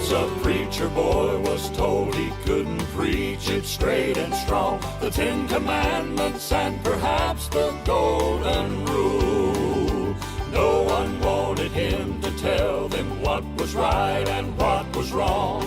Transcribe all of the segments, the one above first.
Once a preacher boy was told he couldn't preach it straight and strong. The 10 Commandments and perhaps the Golden Rule. No one wanted him to tell them what was right and what was wrong.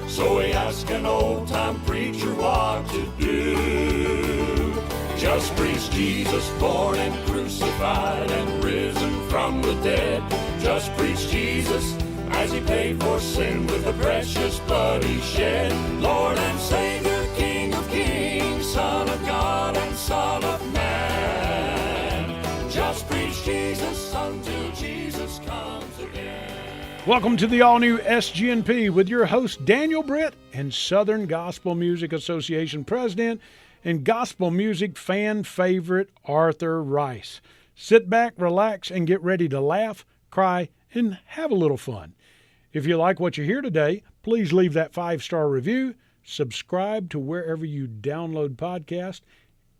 So he asked an old-time preacher what to do. Just preach Jesus, born and crucified and risen from the dead. Just preach Jesus as he paid for sin with the precious blood he shed. Lord and Savior, King of kings, Son of God and Son of man. Just preach Jesus until Jesus comes again. Welcome to the all-new SGNP with your host, Daniel Britt, and Southern Gospel Music Association President and gospel music fan favorite, Arthur Rice. Sit back, relax, and get ready to laugh, cry, and have a little fun. If you like what you hear today, please leave that 5-star review, subscribe to wherever you download podcasts,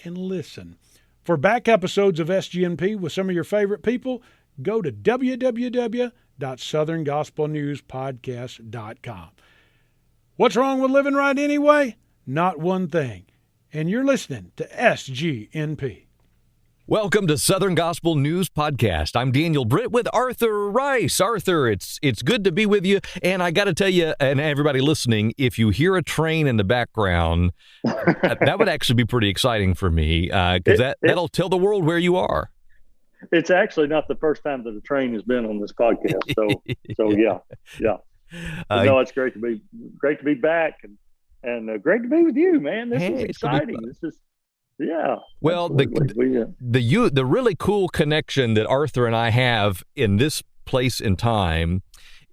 and listen. For back episodes of SGNP with some of your favorite people, go to www.southerngospelnewspodcast.com. What's wrong with living right anyway? Not one thing. And you're listening to SGNP. Welcome to Southern Gospel News Podcast. I'm Daniel Britt with Arthur Rice. Arthur, it's good to be with you. And I got to tell you, and everybody listening, if you hear a train in the background, that would actually be pretty exciting for me because that'll tell the world where you are. It's actually not the first time that a train has been on this podcast. So yeah. No, it's great to be back and great to be with you, man. This is exciting. This is. Yeah. Well, the really cool connection that Arthur and I have in this place and time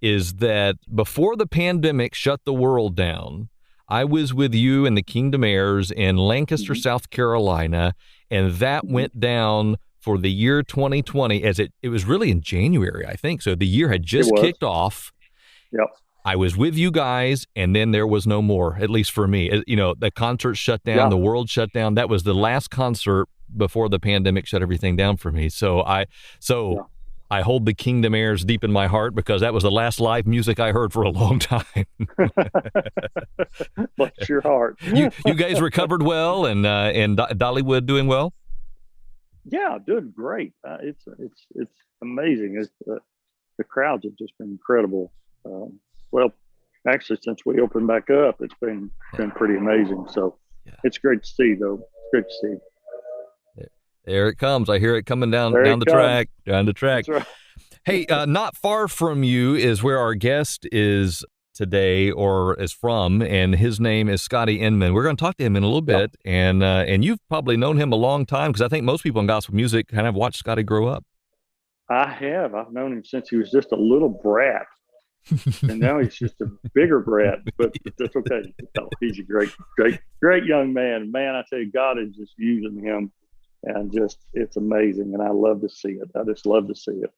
is that before the pandemic shut the world down, I was with you and the Kingdom Heirs in Lancaster, South Carolina, and that went down for the year 2020 as it was really in January, I think. So the year had just kicked off. Yep. I was with you guys, and then there was no more, at least for me. You know, the concert shut down, the world shut down. That was the last concert before the pandemic shut everything down for me. So I hold the Kingdom Heirs deep in my heart because that was the last live music I heard for a long time. Bless your heart. You guys recovered well, and Dollywood doing well? Yeah, doing great. It's amazing. The crowds have just been incredible. Well, actually, since we opened back up, it's been pretty amazing. So It's great to see, though. It's great to see. There it comes. I hear it coming down the track. Down the track. That's right. Hey, not far from you is where our guest is today, or is from, and his name is Scotty Inman. We're going to talk to him in a little bit, and you've probably known him a long time because I think most people in gospel music kind of watched Scotty grow up. I have. I've known him since he was just a little brat. And now he's just a bigger brat, but that's okay. He's a great young man. Man, I tell you, God is just using him, and it's amazing. And I love to see it. I just love to see it.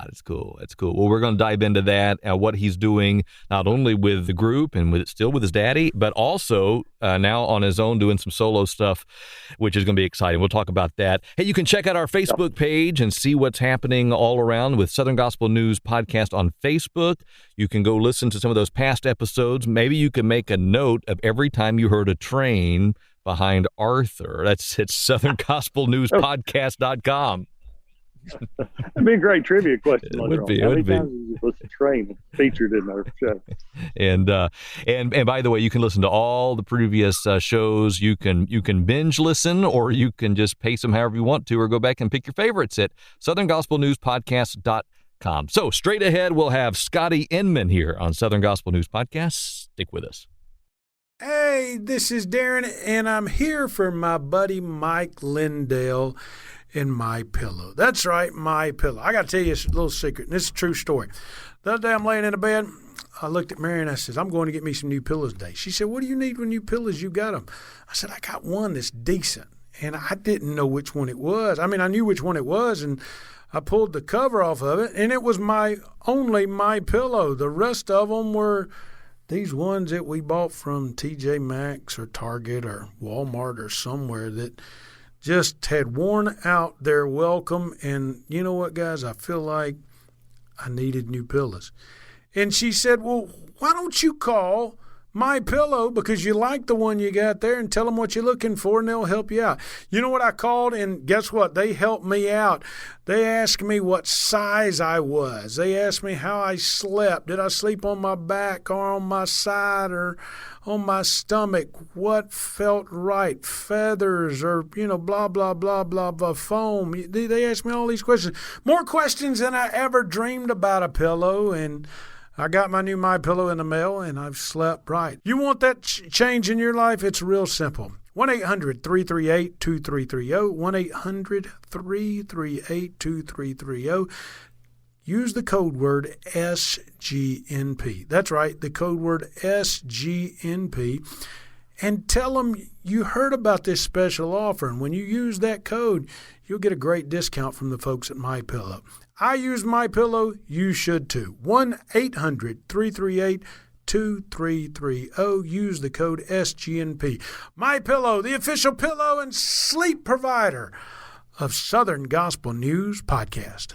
That's cool. That's cool. Well, we're going to dive into that, what he's doing, not only with the group and still with his daddy, but also now on his own doing some solo stuff, which is going to be exciting. We'll talk about that. Hey, you can check out our Facebook page and see what's happening all around with Southern Gospel News Podcast on Facebook. You can go listen to some of those past episodes. Maybe you can make a note of every time you heard a train behind Arthur. It's southerngospelnewspodcast.com. That'd be a great trivia question. It would be. How many times was the train featured in our show? And by the way, you can listen to all the previous shows. You can binge listen, or you can just pace them however you want to, or go back and pick your favorites at southerngospelnewspodcast.com. So straight ahead, we'll have Scotty Inman here on Southern Gospel News Podcast. Stick with us. Hey, this is Darren, and I'm here for my buddy Mike Lindell and My Pillow. That's right, My Pillow. I got to tell you a little secret, and this is a true story. The other day I'm laying in the bed. I looked at Mary and I said, I'm going to get me some new pillows today. She said, what do you need with new pillows? You got them. I said, I got one that's decent. And I didn't know which one it was. I mean, I knew which one it was, and I pulled the cover off of it, and it was only My Pillow. The rest of them were these ones that we bought from TJ Maxx or Target or Walmart or somewhere that just had worn out their welcome. And you know what, guys? I feel like I needed new pillows. And she said, well, why don't you call My Pillow, because you like the one you got there, and tell them what you're looking for, and they'll help you out. You know what I called, and guess what? They helped me out. They asked me what size I was. They asked me how I slept. Did I sleep on my back or on my side or on my stomach? What felt right? Feathers or, blah, blah, blah, blah, blah, foam. They asked me all these questions. More questions than I ever dreamed about a pillow, and I got my new My Pillow in the mail, and I've slept right. You want that change in your life? It's real simple. 1-800-338-2330. 1-800-338-2330. Use the code word SGNP. That's right, the code word SGNP. And tell them you heard about this special offer. And when you use that code, you'll get a great discount from the folks at My Pillow. I use My Pillow. You should too. 1-800-338-2330. Use the code SGNP. My Pillow, the official pillow and sleep provider of Southern Gospel News Podcast.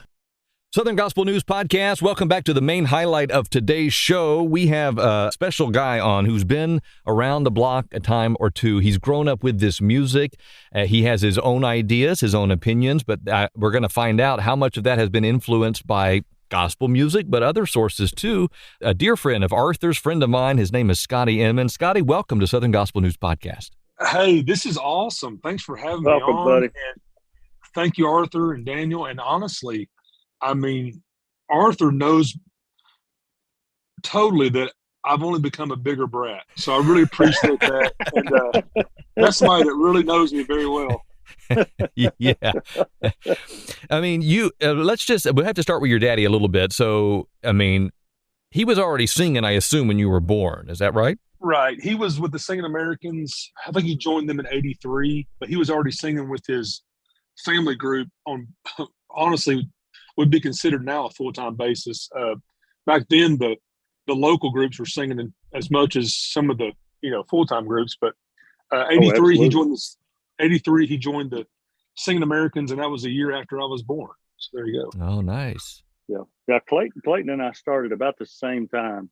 Southern Gospel News Podcast. Welcome back to the main highlight of today's show. We have a special guy on who's been around the block a time or two. He's grown up with this music. He has his own ideas, his own opinions, but we're going to find out how much of that has been influenced by gospel music, but other sources too. A dear friend of Arthur's, friend of mine, his name is Scotty Inman. Scotty, welcome to Southern Gospel News Podcast. Hey, this is awesome. Thanks for having me on. Buddy. And thank you, Arthur and Daniel. And honestly, I mean, Arthur knows totally that I've only become a bigger brat. So I really appreciate that. And that's somebody that really knows me very well. Yeah. I mean, we have to start with your daddy a little bit. So, I mean, he was already singing, I assume, when you were born. Is that right? Right. He was with the Singing Americans. I think he joined them in '83, but he was already singing with his family group on, honestly, would be considered now a full-time basis. Back then, the local groups were singing as much as some of the full-time groups. But '83 he joined this. '83 he joined the Singing Americans, and that was a year after I was born. So there you go. Oh, nice. Yeah. Clayton and I started about the same time,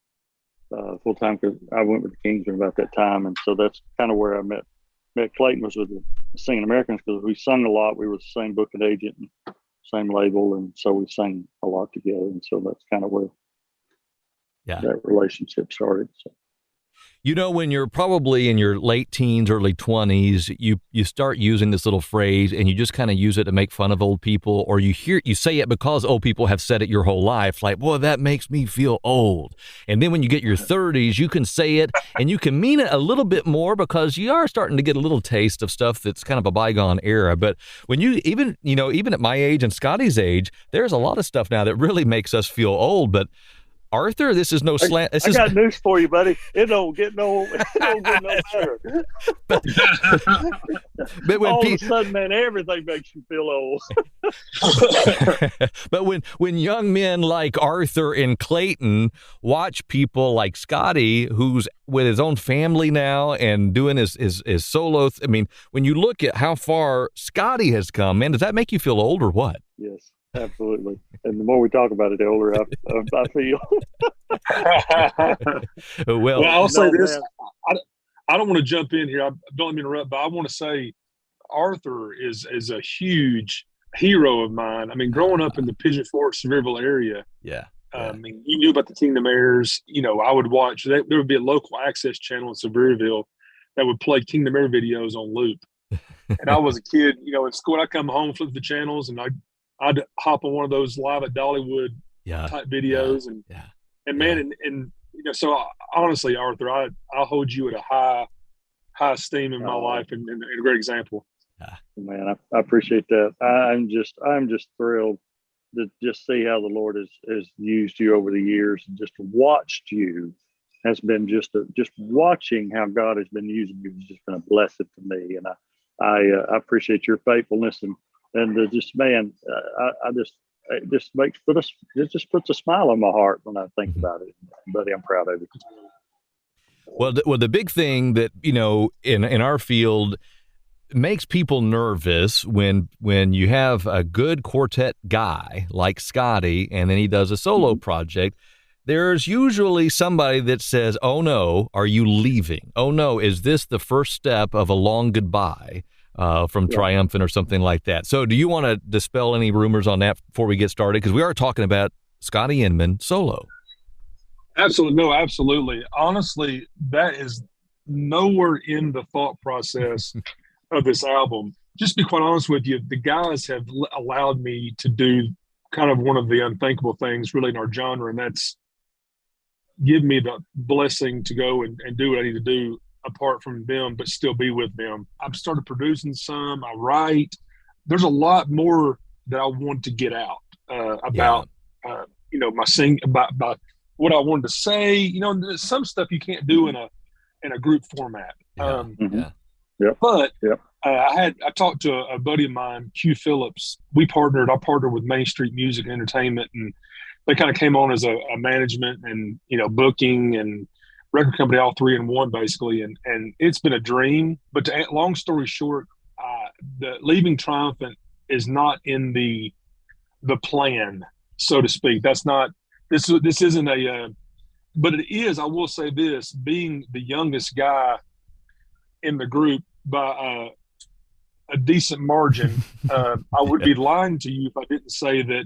full-time, because I went with the Kingsmen about that time, and so that's kind of where I met Clayton. Was with the Singing Americans, because we sung a lot. We were the same booking agent and same label, and so we sang a lot together, and so that's kind of where that relationship started. So. When you're probably in your late teens, early 20s, you start using this little phrase, and you just kind of use it to make fun of old people, or you say it because old people have said it your whole life, like, boy, that makes me feel old. And then when you get your 30s, you can say it, and you can mean it a little bit more, because you are starting to get a little taste of stuff that's kind of a bygone era. But when even at my age and Scotty's age, there's a lot of stuff now that really makes us feel old. But Arthur, this is no slant. I got news for you, buddy. It don't get no better. But when all of a sudden, man, everything makes you feel old. But when young men like Arthur and Clayton watch people like Scotty, who's with his own family now and doing his solo, I mean, when you look at how far Scotty has come, man, does that make you feel old or what? Yes. Absolutely. And the more we talk about it, the older I feel. Well, I'll say this. I don't want to jump in here. I don't let me interrupt, but I want to say Arthur is a huge hero of mine. I mean, growing up in the Pigeon Forge, Sevierville area. Yeah. I mean, you knew about the Kingdom Heirs. I would watch. There would be a local access channel in Sevierville that would play Kingdom Heir videos on loop. And I was a kid, in school, I'd come home, flip the channels, and I'd hop on one of those live at Dollywood type videos, and man, and so honestly, Arthur, I hold you at a high esteem in my life, and a great example. Man, I appreciate that. I'm just thrilled to just see how the Lord has used you over the years, and just watched you has been just watching how God has been using you has just been a blessing to me, and I appreciate your faithfulness and just man, it just puts a smile on my heart when I think about it, buddy. I'm proud of you. Well, the big thing that in our field makes people nervous when you have a good quartet guy like Scotty, and then he does a solo project. there's usually somebody that says, "Oh no, are you leaving? Oh no, is this the first step of a long goodbye from Triumphant or something like that?" So do you want to dispel any rumors on that before we get started? Because we are talking about Scotty Inman solo. Absolutely. No, absolutely. Honestly, that is nowhere in the thought process of this album. Just to be quite honest with you, the guys have allowed me to do kind of one of the unthinkable things really in our genre, and that's give me the blessing to go and do what I need to do apart from them, but still be with them. I've started producing some, I write. There's a lot more that I want to get out about, my about what I wanted to say. There's some stuff you can't do in a group format. But I talked to a buddy of mine, Q Phillips. I partnered with Main Street Music and Entertainment, and they kind of came on as a management and, booking and record company, all three in one basically. And it's been a dream, but long story short, the leaving Triumphant is not in the plan, so to speak. That's not, this isn't but it is, I will say this, being the youngest guy in the group by a decent margin, I would be lying to you if I didn't say that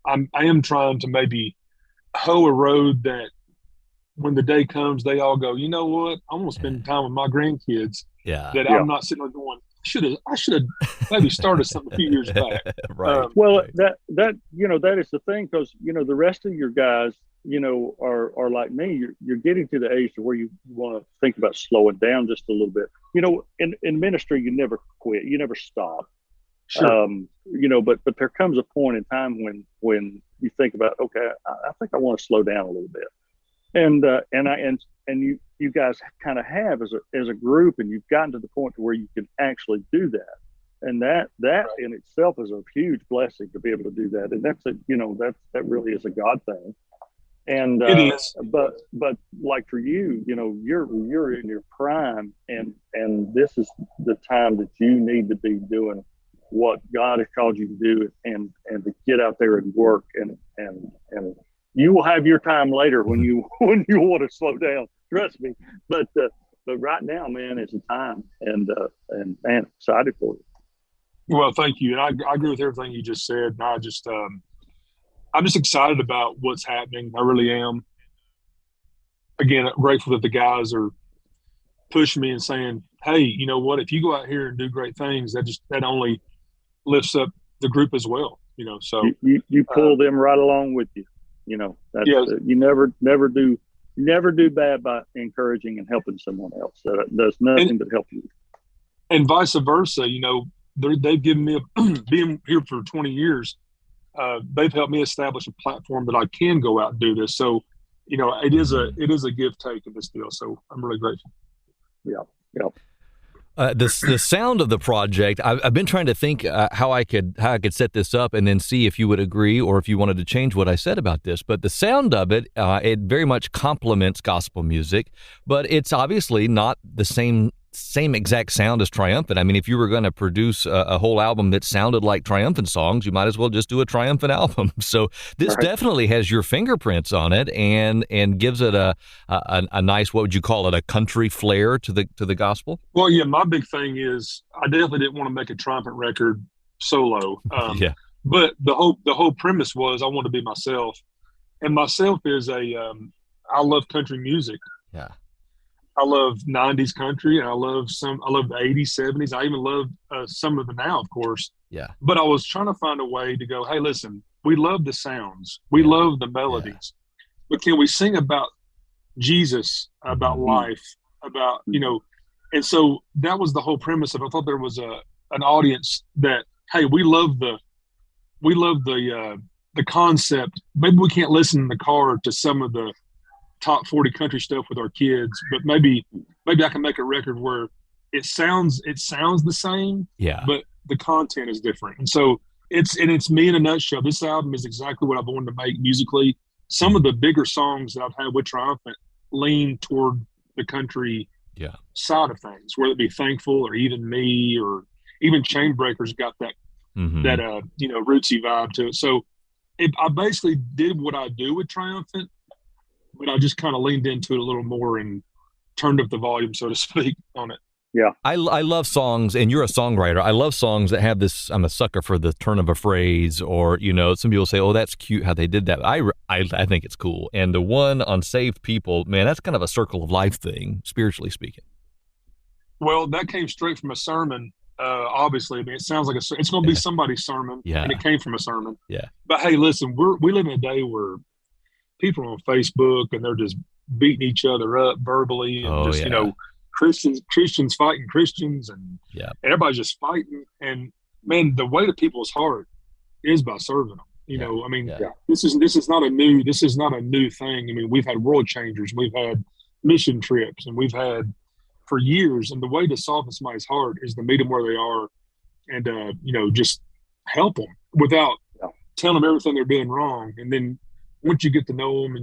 I am trying to maybe hoe a road that when the day comes, they all go, you know what? I'm going to spend time with my grandkids. I'm not sitting there going, I should have maybe started something a few years back. Right. That is the thing, because, the rest of your guys, are like me. You're getting to the age to where you want to think about slowing down just a little bit. In ministry, you never quit, you never stop. Sure. But there comes a point in time when you think about, okay, I think I want to slow down a little bit, and you guys kind of have as a group, and you've gotten to the point to where you can actually do that, and that in itself is a huge blessing to be able to do that, and that really is a God thing. And it is. But like for you, you're in your prime, and this is the time that you need to be doing what God has called you to do, and to get out there and work, and you will have your time later when you want to slow down. Trust me. But right now, man, it's a time, and man, excited for you. Well, thank you, and I agree with everything you just said. And I'm just excited about what's happening. I really am. Again, I'm grateful that the guys are pushing me and saying, "Hey, you know what? If you go out here and do great things, that only lifts up the group as well." So you pull them right along with you. You never do bad by encouraging and helping someone else. That does nothing but help you. And vice versa. They've given me being here for 20 years. They've helped me establish a platform that I can go out and do this. So, it is a give take in this deal. So I'm really grateful. Yeah. The sound of the project, I've been trying to think how I could set this up and then see if you would agree or if you wanted to change what I said about this. But the sound of it, it very much complements gospel music, but it's obviously not the same exact sound as Triumphant. I mean, if you were going to produce a whole album that sounded like Triumphant songs, you might as well just do a Triumphant album. So this definitely has your fingerprints on it and gives it a nice, what would you call it, a country flair to the gospel? Well, yeah, my big thing is I definitely didn't want to make a Triumphant record solo. But the whole premise was I want to be myself, and myself is I love country music. Yeah. I love 90s country, and I love the 80s, 70s. I even love some of the now, of course. Yeah. But I was trying to find a way to go, hey, listen, we love the sounds. We love the melodies. But can we sing about Jesus, about life, about, and so that was the whole premise of it. I thought there was an audience that, hey, we love the concept. Maybe we can't listen in the car to some of the top 40 country stuff with our kids, but maybe I can make a record where it sounds the same, but the content is different. And so it's me in a nutshell. This album is exactly what I've wanted to make musically. Some of the bigger songs that I've had with Triumphant lean toward the country side of things, whether it be Thankful or Even Me, or even Chainbreakers got that rootsy vibe to it. So I basically did what I do with Triumphant, but I just kind of leaned into it a little more and turned up the volume, so to speak, on it. Yeah. I love songs, and you're a songwriter. I love songs that have this. I'm a sucker for the turn of a phrase, or some people say, "Oh, that's cute how they did that." I think it's cool. And the one on "Saved People," man, that's kind of a circle of life thing, spiritually speaking. Well, that came straight from a sermon. Obviously, I mean, it sounds like it's going to be somebody's sermon, Yeah. and it came from a sermon. Yeah. But hey, listen, we live in a day where people are on Facebook and they're just beating each other up verbally, and Christians fighting Christians, and everybody's just fighting. And man, the way to people's heart is by serving them. You know, I mean, this is not a new thing. I mean, we've had world changers, we've had mission trips, and we've had for years. And the way to soften somebody's heart is to meet them where they are, and just help them without telling them everything they're doing wrong. And then once you get to know them,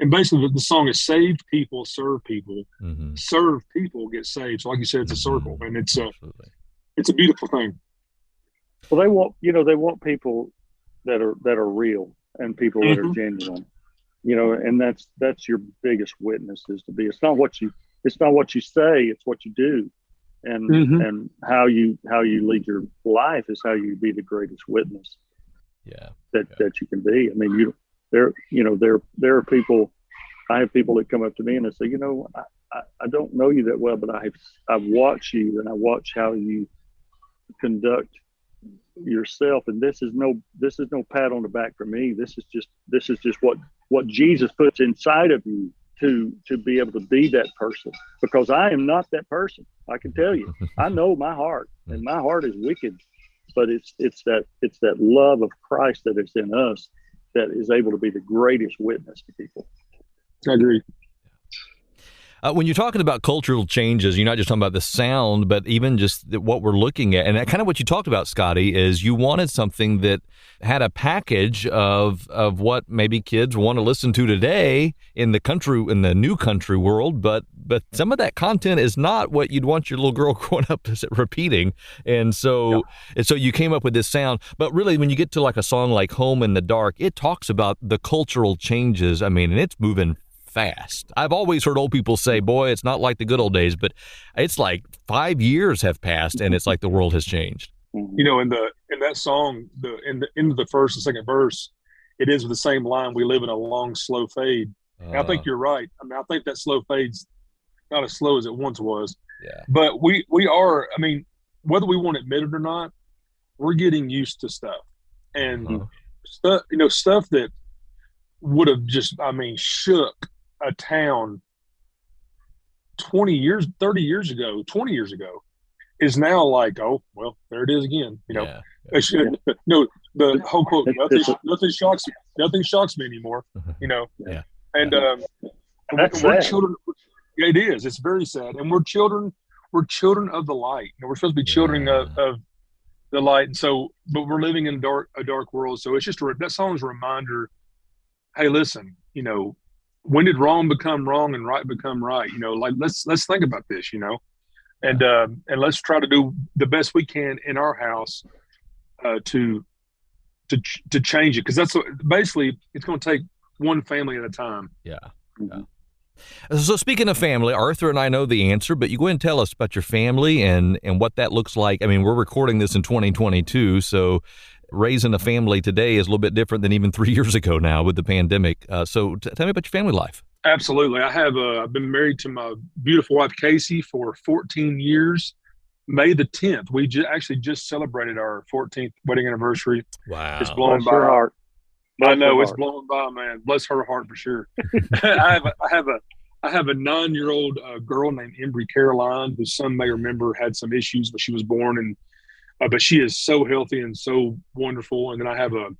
and basically the song is saved people serve people, serve people get saved. So like you said, it's a circle, and it's a beautiful thing. Well, they want people that are real and people that are genuine, and that's your biggest witness is to be. It's not what you say, it's what you do, and how you lead your life is how you be the greatest witness. That you can be. I mean, there are people. I have people that come up to me and they say, I don't know you that well, but I've watched you, and I watch how you conduct yourself, and this is no pat on the back for me. This is just what Jesus puts inside of you to be able to be that person, because I am not that person. I can tell you, I know my heart, and my heart is wicked, but it's that love of Christ that is in us that is able to be the greatest witness to people. I agree. When you're talking about cultural changes, you're not just talking about the sound, but even just what we're looking at. And that kind of what you talked about, Scotty, is you wanted something that had a package of what maybe kids want to listen to today in the new country world, but some of that content is not what you'd want your little girl growing up repeating. And so you came up with this sound. But really, when you get to like a song like Home in the Dark, it talks about the cultural changes. I mean, and it's moving fast. I've always heard old people say, boy, it's not like the good old days, but it's like 5 years have passed and it's like the world has changed. In that song, in the end of the first and second verse, it is with the same line, we live in a long, slow fade. And I think you're right. I mean, I think that slow fade's not as slow as it once was. Yeah. But we are, I mean, whether we want to admit it or not, we're getting used to stuff. And stuff that would have just, shook a town 20 years ago is now like, oh, well, there it is again. The whole quote, nothing shocks me anymore, And we're children. It is. It's very sad. And we're children of the light. We're supposed to be children of the light. And so, but we're living in a dark world. So it's just that song's a reminder. Hey, listen, when did wrong become wrong and right become right? Like let's think about this, and let's try to do the best we can in our house to change it, because that's basically it's going to take one family at a time. Yeah. So speaking of family, Arthur and I know the answer, but you go ahead and tell us about your family and what that looks like. I mean, we're recording this in 2022, so raising a family today is a little bit different than even 3 years ago now with the pandemic. So tell me about your family life. Absolutely. I've been married to my beautiful wife, Casey, for 14 years. May the 10th, we actually just celebrated our 14th wedding anniversary. Wow. It's blowing by. Her heart. I know it's blowing by, man. Bless her heart for sure. I have a 9-year-old girl named Embry Caroline, whose son may remember had some issues when she was born, and but she is so healthy and so wonderful. And then I have a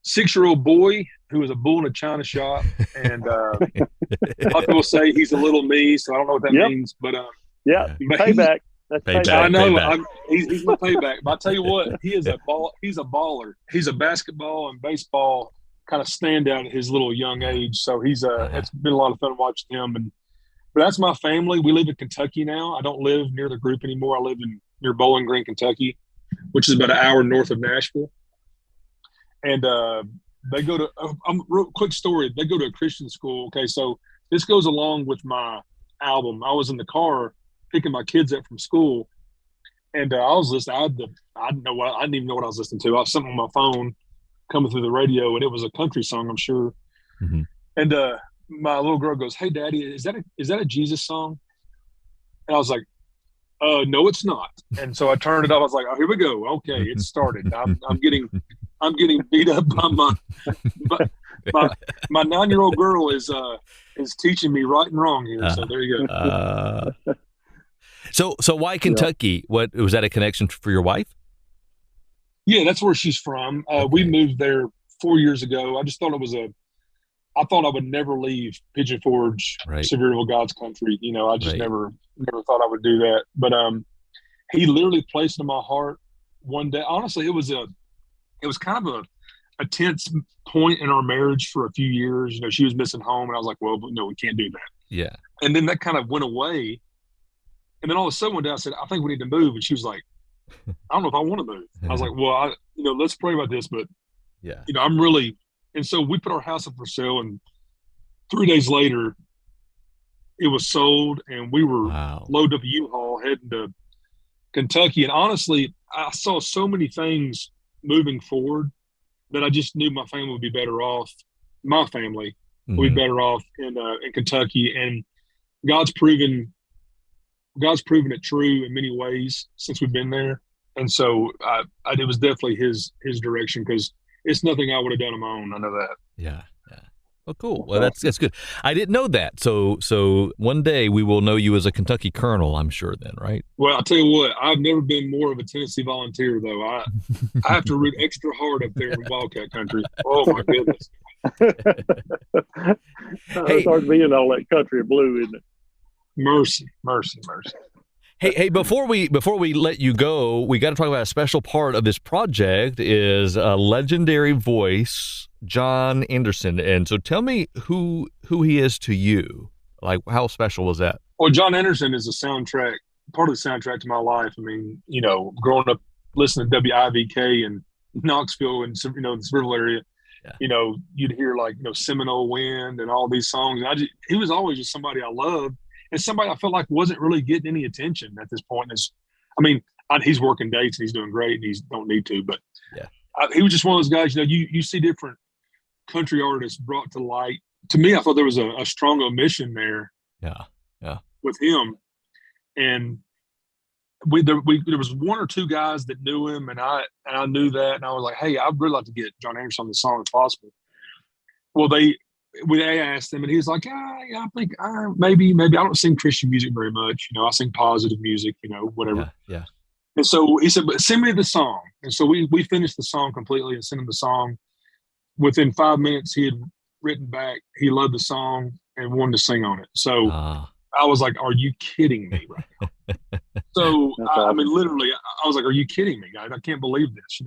6-year-old boy who is a bull in a china shop, and a lot of people say he's a little me, so I don't know what that means. But payback. That's payback. I know. Payback. He's my payback. But I tell you what, he is a ball. He's a baller. He's a basketball and baseball kind of standout at his little young age. So he's it's been a lot of fun watching him. But that's my family. We live in Kentucky now. I don't live near the group anymore. I live near Bowling Green, Kentucky, which is about an hour north of Nashville. And They go to real quick story. They go to a Christian school. Okay, so this goes along with my album. I was in the car picking my kids up from school, and I was listening. I didn't even know what I was listening to. I was something on my phone coming through the radio, and it was a country song, I'm sure. Mm-hmm. And my little girl goes, "Hey, Daddy, is that a Jesus song?" And I was like, "No, it's not." And so I turned it off. I was like, "Oh, here we go. Okay, it started. I'm getting beat up by my 9-year-old girl is teaching me right and wrong here. So there you go. So why Kentucky? What was that a connection for your wife? Yeah, that's where she's from. Okay. We moved there 4 years ago. I just thought I thought I would never leave Pigeon Forge, Right. Sevierville, God's country. You know, I just Right. never thought I would do that. But he literally placed in my heart one day. Honestly, it was kind of a tense point in our marriage for a few years. You know, she was missing home, and I was like, well, no, we can't do that. Yeah. And then that kind of went away. And then all of a sudden one day I said, I think we need to move. And she was like, I don't know if I want to move. I was like, well, let's pray about this. But, Yeah. I'm really – and so we put our house up for sale, and 3 days later it was sold, and we were loaded up a U-Haul heading to Kentucky. And honestly, I saw so many things moving forward that I just knew my family would be better off. My family would be better off in Kentucky. And God's proven it true in many ways since we've been there. And so it was definitely his direction, because it's nothing I would have done on my own. I know that. Yeah. Yeah. Oh, cool. Well, that's good. I didn't know that. So one day we will know you as a Kentucky Colonel, I'm sure then, right? Well, I'll tell you what, I've never been more of a Tennessee volunteer, though. I have to root extra hard up there in Wildcat country. Oh, my goodness. It's hard to be in all that country of blue, isn't it? Mercy. Hey! Before we let you go, we got to talk about a special part of this project. Is a legendary voice, John Anderson, and so tell me who he is to you. Like, how special was that? Well, John Anderson is part of the soundtrack to my life. I mean, growing up listening to WIVK in Knoxville and the Sevierville area. Yeah. You'd hear Seminole Wind and all these songs. And he was always just somebody I loved. And somebody I felt like wasn't really getting any attention at this point. He's working dates and he's doing great and he don't need to, but he was just one of those guys, you see different country artists brought to light. To me, I thought there was a strong omission there. Yeah. With him. And there was one or two guys that knew him, and I knew that. And I was like, hey, I'd really like to get John Anderson on the song if possible. Well, they asked him, and he was like, I think maybe I don't sing Christian music very much. I sing positive music, whatever. Yeah. And so he said, but send me the song. And so we finished the song completely and sent him the song. Within 5 minutes, he had written back, he loved the song and wanted to sing on it. So I was like, are you kidding me right now? So, literally, I was like, are you kidding me, guys? I can't believe this.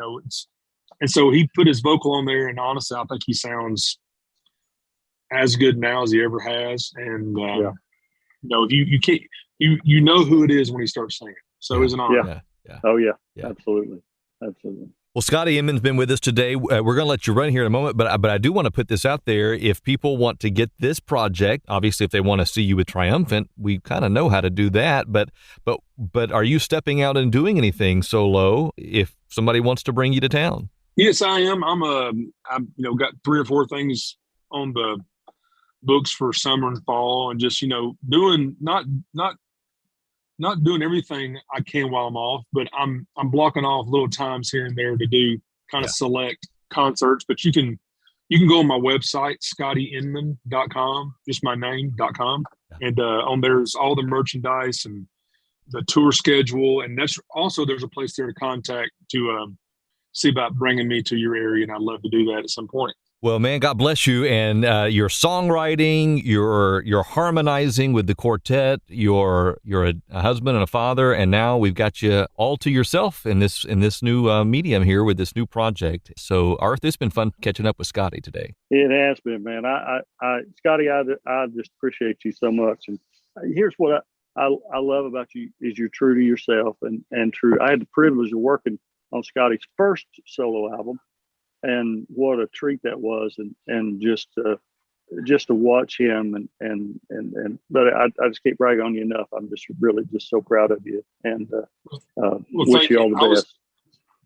And so he put his vocal on there, and honestly, I think he sounds as good now as he ever has. And you can't, you know who it is when he starts singing. So it was an honor. Yeah. Oh yeah. Absolutely. Well, Scotty Inman's been with us today. We're going to let you run here in a moment, but I do want to put this out there. If people want to get this project, obviously, if they want to see you with Triumphant, we kind of know how to do that. But are you stepping out and doing anything solo if somebody wants to bring you to town? Yes, I am. I've got 3 or 4 things on the books for summer and fall, and just doing not doing everything I can while I'm off, but I'm blocking off little times here and there to do kind of select concerts. But you can go on my website, scottyinman.com, just my name.com. And on there's all the merchandise and the tour schedule. And that's also, there's a place there to contact to see about bringing me to your area. And I'd love to do that at some point. Well, man, God bless you. And your songwriting, your harmonizing with the quartet, you're a husband and a father, and now we've got you all to yourself in this new medium here with this new project. So, Arthur, it's been fun catching up with Scotty today. It has been, man. Scotty, I just appreciate you so much. And here's what I love about you is you're true to yourself and true. I had the privilege of working on Scotty's first solo album. and what a treat that was, and just to watch him but I just can't brag on you enough. I'm just really just so proud of you, and wish you all the best.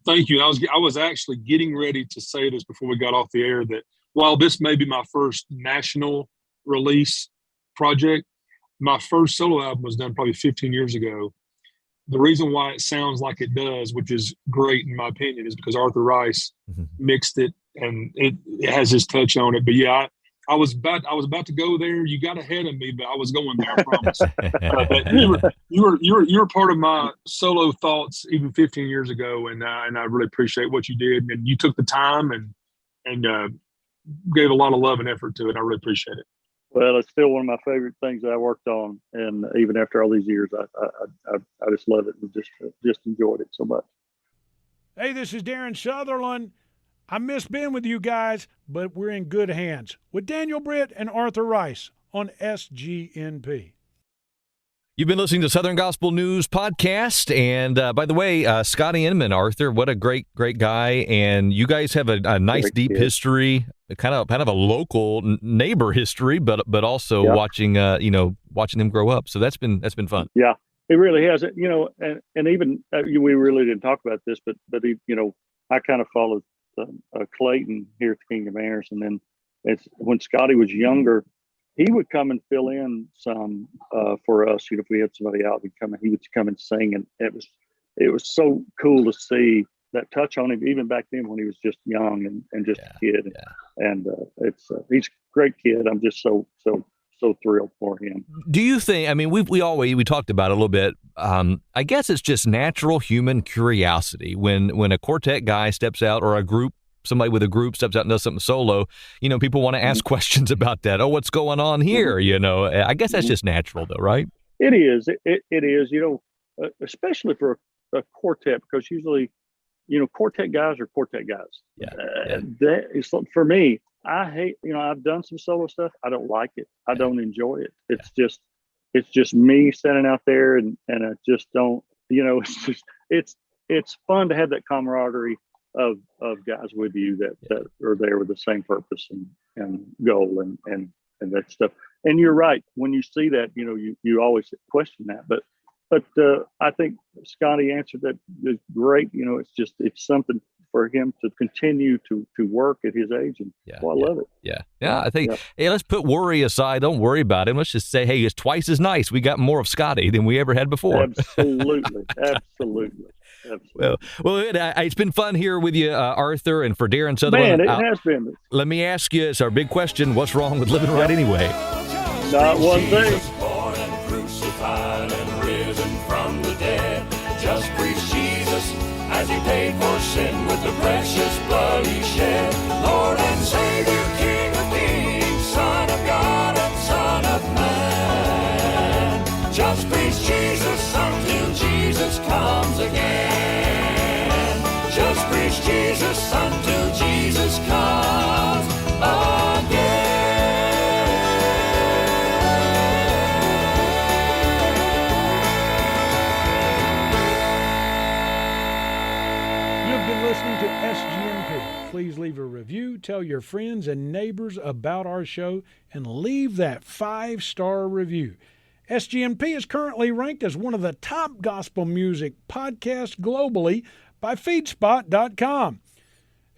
Thank you. I was actually getting ready to say this before we got off the air, that while this may be my first national release project, my first solo album was done probably 15 years ago. The reason why it sounds like it does, which is great in my opinion, is because Arthur Rice mixed it, and it has his touch on it. But yeah, I was about to go there. You got ahead of me, but I was going there, I promise. But you were part of my solo thoughts even 15 years ago, and I really appreciate what you did, and you took the time and gave a lot of love and effort to it. I really appreciate it. Well, it's still one of my favorite things that I worked on, and even after all these years, I just love it and just enjoyed it so much. Hey, this is Darren Sutherland. I miss being with you guys, but we're in good hands with Daniel Britt and Arthur Rice on SGNP. You've been listening to Southern Gospel News Podcast, and by the way, Scotty Inman, Arthur, what a great guy, and you guys have a nice deep history, kind of a local neighbor history, but also watching him grow up. So that's been fun. Yeah, it really has. And even we really didn't talk about this, but I kind of followed Clayton here at the Kingdom Heirs, and then when Scotty was younger, he would come and fill in some for us. If we had somebody out, he would come and sing, and it was so cool to see that touch on him, even back then when he was just young and just a kid. Yeah. And he's a great kid. I'm just so thrilled for him. Do you think? I mean, we talked about it a little bit. I guess it's just natural human curiosity when a quartet guy steps out, or somebody with a group steps out and does something solo, people want to ask questions about that. Oh, what's going on here? I guess that's just natural though, right? It is. It is, especially for a quartet, because usually, quartet guys are quartet guys. Yeah. That is, for me, I hate, I've done some solo stuff. I don't like it. I don't enjoy it. It's just me standing out there and I just don't, it's fun to have that camaraderie of guys with you that are there with the same purpose and goal and that stuff. And you're right. When you see that, you always question that, but I think Scotty answered that great. It's something for him to continue to work at his age, and I love it. Yeah. I think hey, let's put worry aside. Don't worry about him. Let's just say, hey, it's twice as nice. We got more of Scotty than we ever had before. Absolutely. Well, it's been fun here with you, Arthur, and for Darren Sutherland. Man, it has been. Let me ask you, it's our big question: what's wrong with living right anyway? Not one thing. Born and crucified and risen from the dead. Just preach Jesus as he paid for sin with the precious blood he shed. Lord and Savior, King of Kings, Son of God and Son of Man. Just preach Jesus until Jesus comes again. Just preach Jesus until Jesus comes again. Listening to SGNP. Please leave a review, tell your friends and neighbors about our show, and leave that 5-star review. SGNP is currently ranked as one of the top gospel music podcasts globally by feedspot.com.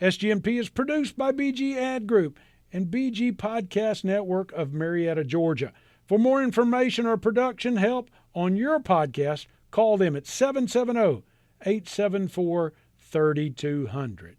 SGNP is produced by BG Ad Group and BG Podcast Network of Marietta, Georgia. For more information or production help on your podcast, call them at 770-874-3200.